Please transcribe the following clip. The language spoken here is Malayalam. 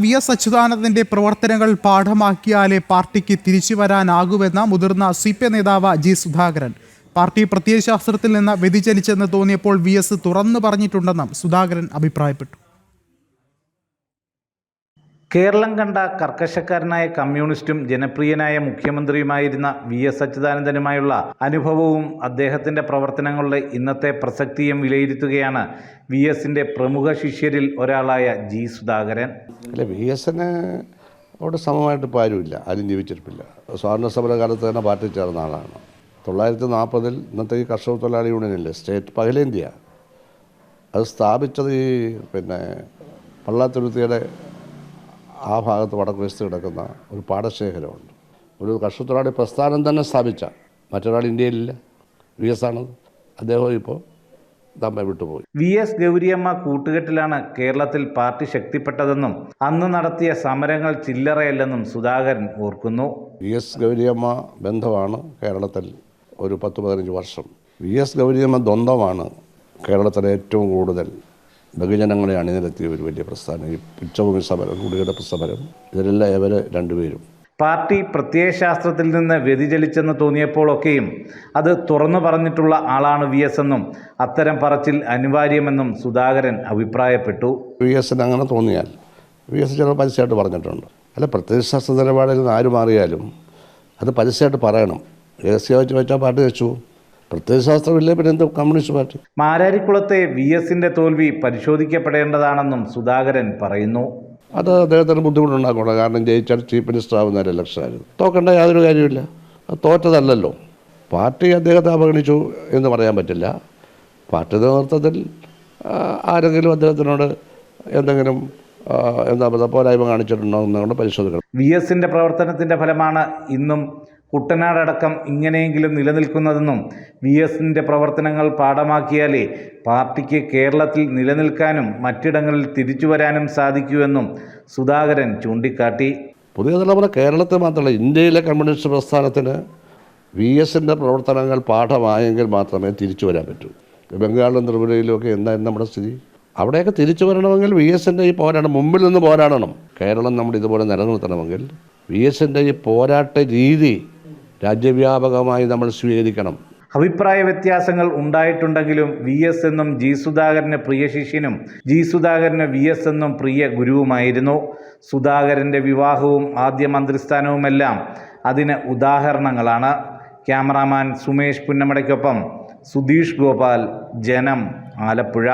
വി.എസ്. അച്യുതാനന്ദന്റെ പ്രവർത്തനങ്ങൾ പാഠമാക്കിയാലേ പാർട്ടിക്ക് തിരിച്ചുവരാനാകുമെന്ന മുതിർന്ന സി.പി.എം നേതാവ് ജി. സുധാകരൻ. പാർട്ടി പ്രത്യയശാസ്ത്രത്തിൽ നിന്ന് വ്യതിചലിച്ചെന്ന് തോന്നിയപ്പോൾ വി.എസ്. തുറന്നു പറഞ്ഞിട്ടുണ്ടെന്നും സുധാകരൻ അഭിപ്രായപ്പെട്ടു. കേരളം കണ്ട കർക്കശക്കാരനായ കമ്മ്യൂണിസ്റ്റും ജനപ്രിയനായ മുഖ്യമന്ത്രിയുമായിരുന്ന വി.എസ്. അച്യുതാനന്ദനുമായുള്ള അനുഭവവും അദ്ദേഹത്തിൻ്റെ പ്രവർത്തനങ്ങളുടെ ഇന്നത്തെ പ്രസക്തിയും വിലയിരുത്തുകയാണ് വി.എസിൻ്റെ പ്രമുഖ ശിഷ്യരിൽ ഒരാളായ ജി. സുധാകരൻ. അല്ല, വി.എസിന് അവിടെ സമമായിട്ട് ഇപ്പോൾ ആരുമില്ല, ആരും ജീവിച്ചിരിപ്പില്ല. സ്വാതന്ത്ര്യ സമരകാലത്ത് തന്നെ പാർട്ടി ചേർന്ന ആളാണ്. 1940 ഇന്നത്തെ ഈ കർഷക തൊഴിലാളി യൂണിയനില്ലേ, സ്റ്റേറ്റ് അഖിലേന്ത്യ, അത് സ്ഥാപിച്ചത് ഈ പള്ളാത്തുരുത്തിയുടെ ആ ഭാഗത്ത് വടക്ക് വശത്ത് കിടക്കുന്ന ഒരു പാടശേഖരമുണ്ട്. ഒരു കർഷകത്തൊഴിലാളി പ്രസ്ഥാനം തന്നെ സ്ഥാപിച്ച മറ്റൊരാൾ ഇന്ത്യയിലില്ല, വി.എസ്. ആണത്. അദ്ദേഹം ഇപ്പോൾ നമ്മെ വിട്ടുപോയി. വി.എസ്. ഗൗരിയമ്മ കൂട്ടുകെട്ടിലാണ് കേരളത്തിൽ പാർട്ടി ശക്തിപ്പെട്ടതെന്നും അന്ന് നടത്തിയ സമരങ്ങൾ ചില്ലറയല്ലെന്നും സുധാകരൻ ഓർക്കുന്നു. വി.എസ്. ഗൗരിയമ്മ ബന്ധമാണ് കേരളത്തിൽ ഒരു 10-15 വർഷം. വി.എസ്. ഗൗരിയമ്മ ദ്വന്ദ്വമാണ് കേരളത്തിലെ ഏറ്റവും കൂടുതൽ ബഹുജനങ്ങളെ അണിനിരത്തിയ ഒരു വലിയ പ്രസ്ഥാനം. ഈ ഉച്ചഭൂമി സമരം, കുടികിടപ്പ് സമരം, ഇതിലെല്ലാം ഇവർ രണ്ടുപേരും. പാർട്ടി പ്രത്യയശാസ്ത്രത്തിൽ നിന്ന് വ്യതിചലിച്ചെന്ന് തോന്നിയപ്പോഴൊക്കെയും അത് തുറന്നു പറഞ്ഞിട്ടുള്ള ആളാണ് വി.എസ്. എന്നും അത്തരം പറച്ചിൽ അനിവാര്യമെന്നും സുധാകരൻ അഭിപ്രായപ്പെട്ടു. വി.എസിന് അങ്ങനെ തോന്നിയാൽ വി.എസ്. ചിലപ്പോൾ പരസ്യമായിട്ട് പറഞ്ഞിട്ടുണ്ട്. അല്ല, പ്രത്യയശാസ്ത്ര നിലപാടിൽ നിന്ന് ആര് മാറിയാലും അത് പരസ്യമായിട്ട് പറയണം. രഹസ്യമായിട്ട് വെച്ചാൽ പാർട്ടി വെച്ചു. പ്രത്യയശാസ്ത്രമില്ലേ, പിന്നെ എന്ത് കമ്മ്യൂണിസ്റ്റ് പാർട്ടി? മാരാരിക്കുളത്തെ വി.എസിൻ്റെ തോൽവി പരിശോധിക്കപ്പെടേണ്ടതാണെന്നും സുധാകരൻ പറയുന്നു. അത് അദ്ദേഹത്തിന് ബുദ്ധിമുട്ടുണ്ടാക്കണം. കാരണം ജയിച്ചാൽ ചീഫ് മിനിസ്റ്റർ ആവുന്ന ഒരു ഇലക്ഷനായിരുന്നു. തോക്കേണ്ട യാതൊരു കാര്യമില്ല. അത് തോറ്റതല്ലല്ലോ. പാർട്ടി അദ്ദേഹത്തെ അവഗണിച്ചു എന്ന് പറയാൻ പറ്റില്ല. പാർട്ടി നേതൃത്വത്തിൽ ആരെങ്കിലും അദ്ദേഹത്തിനോട് എന്തെങ്കിലും പോരായ്മ കാണിച്ചിട്ടുണ്ടോ എന്നുകൊണ്ട് പരിശോധിക്കണം. വി.എസിൻ്റെ പ്രവർത്തനത്തിൻ്റെ ഫലമാണ് ഇന്നും കുട്ടനാടടക്കം ഇങ്ങനെയെങ്കിലും നിലനിൽക്കുന്നതെന്നും വി.എസിൻ്റെ പ്രവർത്തനങ്ങൾ പാഠമാക്കിയാലേ പാർട്ടിക്ക് കേരളത്തിൽ നിലനിൽക്കാനും മറ്റിടങ്ങളിൽ തിരിച്ചു വരാനും സാധിക്കുമെന്നും സുധാകരൻ ചൂണ്ടിക്കാട്ടി. പുതിയ തലമുറ കേരളത്തിൽ മാത്രമല്ല, ഇന്ത്യയിലെ കമ്മ്യൂണിസ്റ്റ് പ്രസ്ഥാനത്തിന് വി.എസിൻ്റെ പ്രവർത്തനങ്ങൾ പാഠമായെങ്കിൽ മാത്രമേ തിരിച്ചു വരാൻ പറ്റൂ. ബംഗാളിലും ത്രിപുരയിലുമൊക്കെ എന്തായിരുന്നു നമ്മുടെ സ്ഥിതി? അവിടെയൊക്കെ തിരിച്ചു വരണമെങ്കിൽ വി.എസിൻ്റെ ഈ പോരാട്ടം, മുമ്പിൽ നിന്ന് പോരാടണം. കേരളം നമ്മൾ ഇതുപോലെ നിലനിർത്തണമെങ്കിൽ വി.എസിൻ്റെ ഈ പോരാട്ട രീതി രാജ്യവ്യാപകമായി നമ്മൾ സ്വീകരിക്കണം. അഭിപ്രായ വ്യത്യാസങ്ങൾ ഉണ്ടായിട്ടുണ്ടെങ്കിലും വി.എസ്. എന്നും ജി. സുധാകരന് പ്രിയ ശിഷ്യനും ജി. സുധാകരന് വി.എസ്. എന്നും പ്രിയ ഗുരുവുമായിരുന്നു. സുധാകരൻ്റെ വിവാഹവും ആദ്യ മന്ത്രിസ്ഥാനവുമെല്ലാം അതിന് ഉദാഹരണങ്ങളാണ്. ക്യാമറാമാൻ സുമേഷ് പുന്നമടയ്ക്കൊപ്പം സുധീഷ് ഗോപാൽ, ജനം, ആലപ്പുഴ.